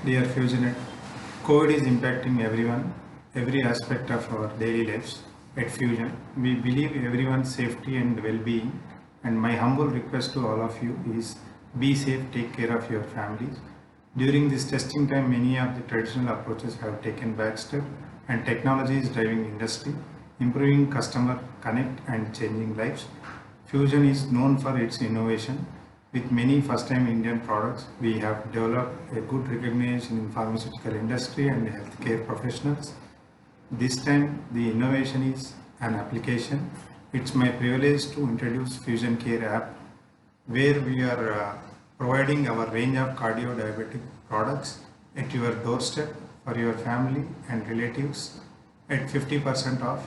Dear FusionNet, COVID is impacting everyone, every aspect of our daily lives. At Fusion, we believe everyone's safety and well-being, and my humble request to all of you is be safe, take care of your families. During this testing time, many of the traditional approaches have taken back step, and technology is driving industry, improving customer connect and changing lives. Fusion is known for its innovation. With many first-time Indian products, we have developed a good recognition in pharmaceutical industry and healthcare professionals. This time, the innovation is an application. It's my privilege to introduce Fusion Care app, where we are providing our range of cardio-diabetic products at your doorstep for your family and relatives at 50% off.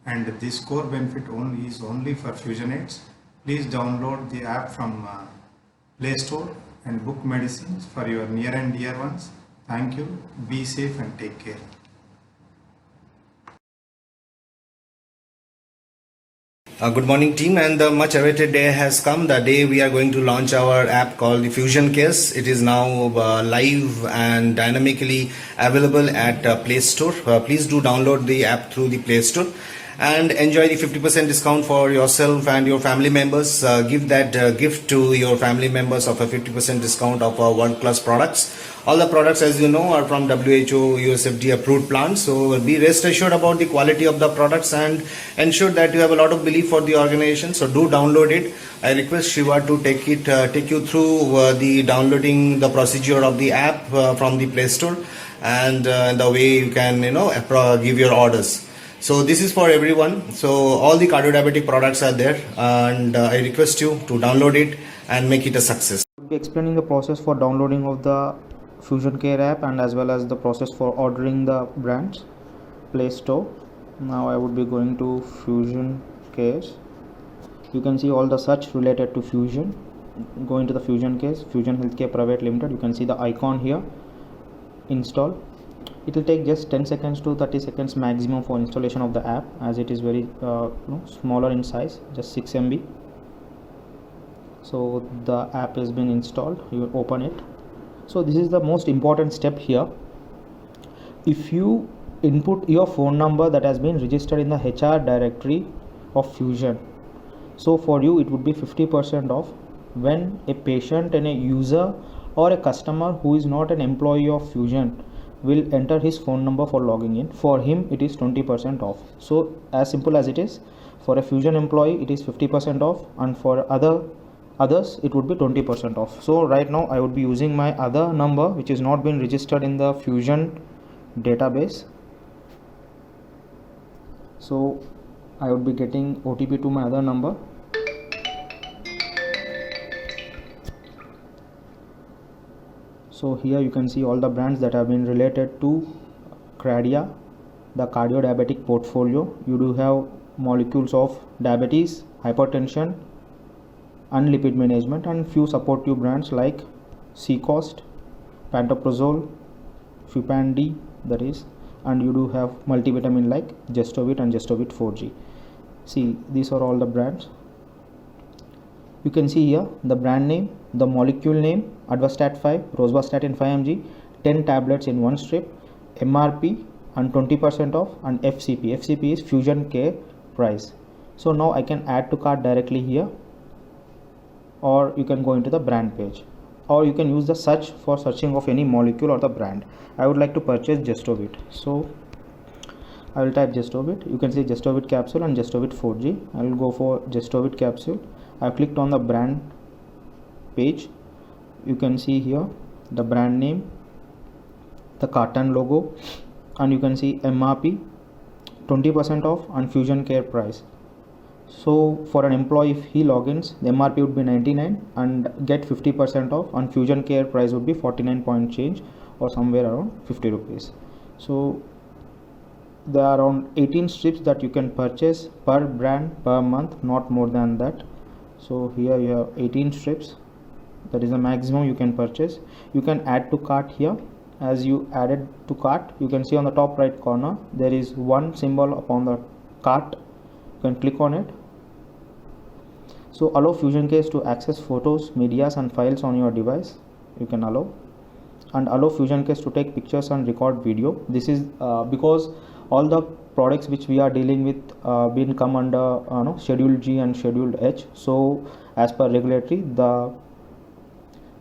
And this core benefit only is only for Fusionites. Please download the app from Play Store and book medicines for your near and dear ones. Thank you. Be safe and take care. Good morning, team, and the much awaited day has come. The day we are going to launch our app called the Fusion Case. It is now live and dynamically available at Play Store. Please do download the app through the Play Store and enjoy the 50% discount for yourself and your family members. Give that gift to your family members of a 50% discount of our world-class products. All the products, as you know, are from WHO USFDA approved plants. So be rest assured about the quality of the products and ensure that you have a lot of belief for the organization. So do download it. I request Shiva to take you through the downloading the procedure of the app from the Play Store and the way you can give your orders. So this is for everyone. So all the cardio-diabetic products are there, and I request you to download it and make it a success. I'll be explaining the process for downloading of the Fusion Care app and as well as the process for ordering the brands. Play Store. Now I would be going to Fusion Case. You can see all the search related to Fusion. Going to the Fusion Case, Fusion Healthcare Private Limited. You can see the icon here. Install. It will take just 10 seconds to 30 seconds maximum for installation of the app, as it is very smaller in size, just 6 MB. So the app has been installed. You open it. So this is the most important step here. If you input your phone number that has been registered in the HR directory of Fusion, so for you it would be 50% off when a patient and a user or a customer who is not an employee of Fusion will enter his phone number for logging in. For him it is 20% off. So as simple as it is. For a Fusion employee it is 50% off, and for others it would be 20% off. So right now I would be using my other number which is not been registered in the Fusion database. So I would be getting OTP to my other number. So here you can see all the brands that have been related to Cardia, the cardio-diabetic portfolio. You do have molecules of diabetes, hypertension, and lipid management, and few supportive brands like Seacost, Pantoprazole, Fupandi, that is, and you do have multivitamin like Gestovit and Gestovit 4G. See, these are all the brands. You can see here the brand name, the molecule name, Advastat 5, Rosuvastatin 5 mg, 10 tablets in one strip, MRP and 20% off, and FCP. FCP is Fusion Care price. So now I can add to cart directly here, or you can go into the brand page, or you can use the search for searching of any molecule or the brand. I would like to purchase Gestovit, so I will type Gestovit. You can see Gestovit capsule and Gestovit 4G. I will go for Gestovit capsule. I have clicked on the brand page. You can see here the brand name, the carton logo, and you can see MRP, 20% off, and Fusion Care price. So for an employee, if he logins, the MRP would be 99 and get 50% off, and Fusion Care price would be 49 point change, or somewhere around 50 rupees. So there are around 18 strips that you can purchase per brand per month, not more than that. So here you have 18 strips, that is the maximum you can purchase. You can add to cart here. As you added to cart, you can see on the top right corner there is one symbol upon the cart. You can click on it. So allow Fusion Case to access photos, medias and files on your device. You can allow. and allow Fusion Case to take pictures and record video. This is because all the products which we are dealing with been come under Schedule G and Schedule H. So as per regulatory, the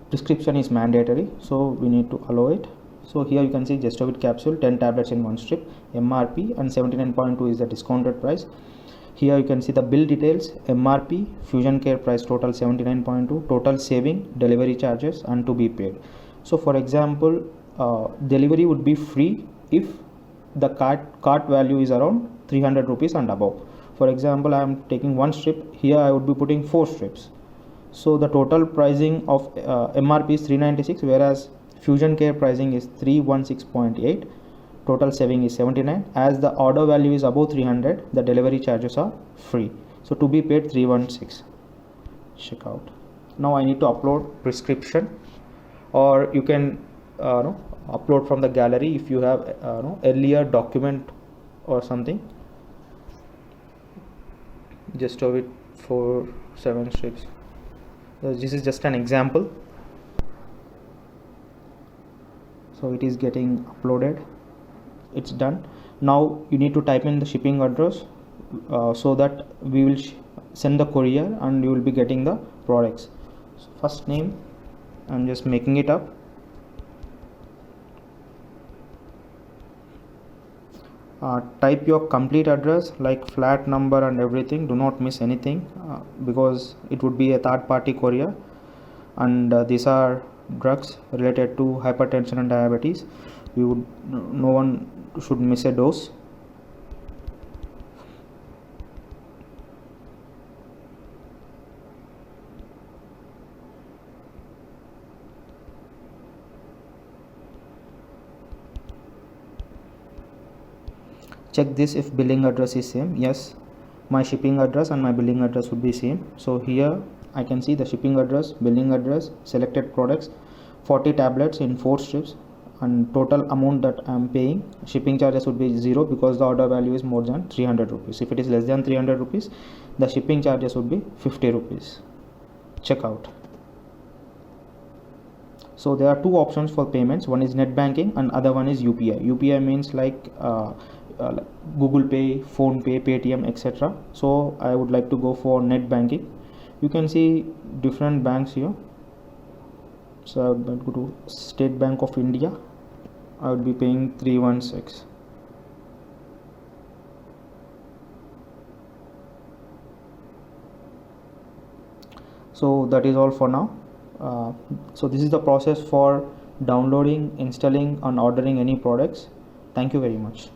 prescription is mandatory, so we need to allow it. So here you can see Gestovit capsule, 10 tablets in one strip, MRP, and 79.2 is the discounted price. Here you can see the bill details, MRP, Fusion Care price total 79.2, total saving, delivery charges, and to be paid. So for example, delivery would be free if the cart value is around 300 rupees and above. For example, I am taking one strip, here I would be putting 4 strips. So the total pricing of MRP is 396, whereas Fusion Care pricing is 316.8. Total saving is 79. As the order value is above 300, the delivery charges are free. So to be paid 316. Check out. Now I need to upload prescription, or you can upload from the gallery if you have earlier document or something. Just show it for 7 strips. This is just an example. So it is getting uploaded. It's done. Now you need to type in the shipping address so that we will send the courier and you will be getting the products. So first name, I'm just making it up. Type your complete address like flat number and everything. Do not miss anything because it would be a third party courier, and these are drugs related to hypertension and diabetes. No one should miss a dose. Check this if billing address is same. Yes, my shipping address and my billing address would be same. So here I can see the shipping address, billing address, selected products, 40 tablets in 4 strips, and total amount that I am paying, shipping charges would be 0 because the order value is more than 300 rupees. If it is less than 300 rupees, the shipping charges would be 50 rupees. Check out. So there are two options for payments. One is net banking and other one is UPI. UPI means like Google Pay, Phone Pay, Paytm, etc. So I would like to go for net banking. You can see different banks here. So I would go to State Bank of India. I would be paying 316. So that is all for now. So this is the process for downloading, installing and ordering any products. Thank you very much.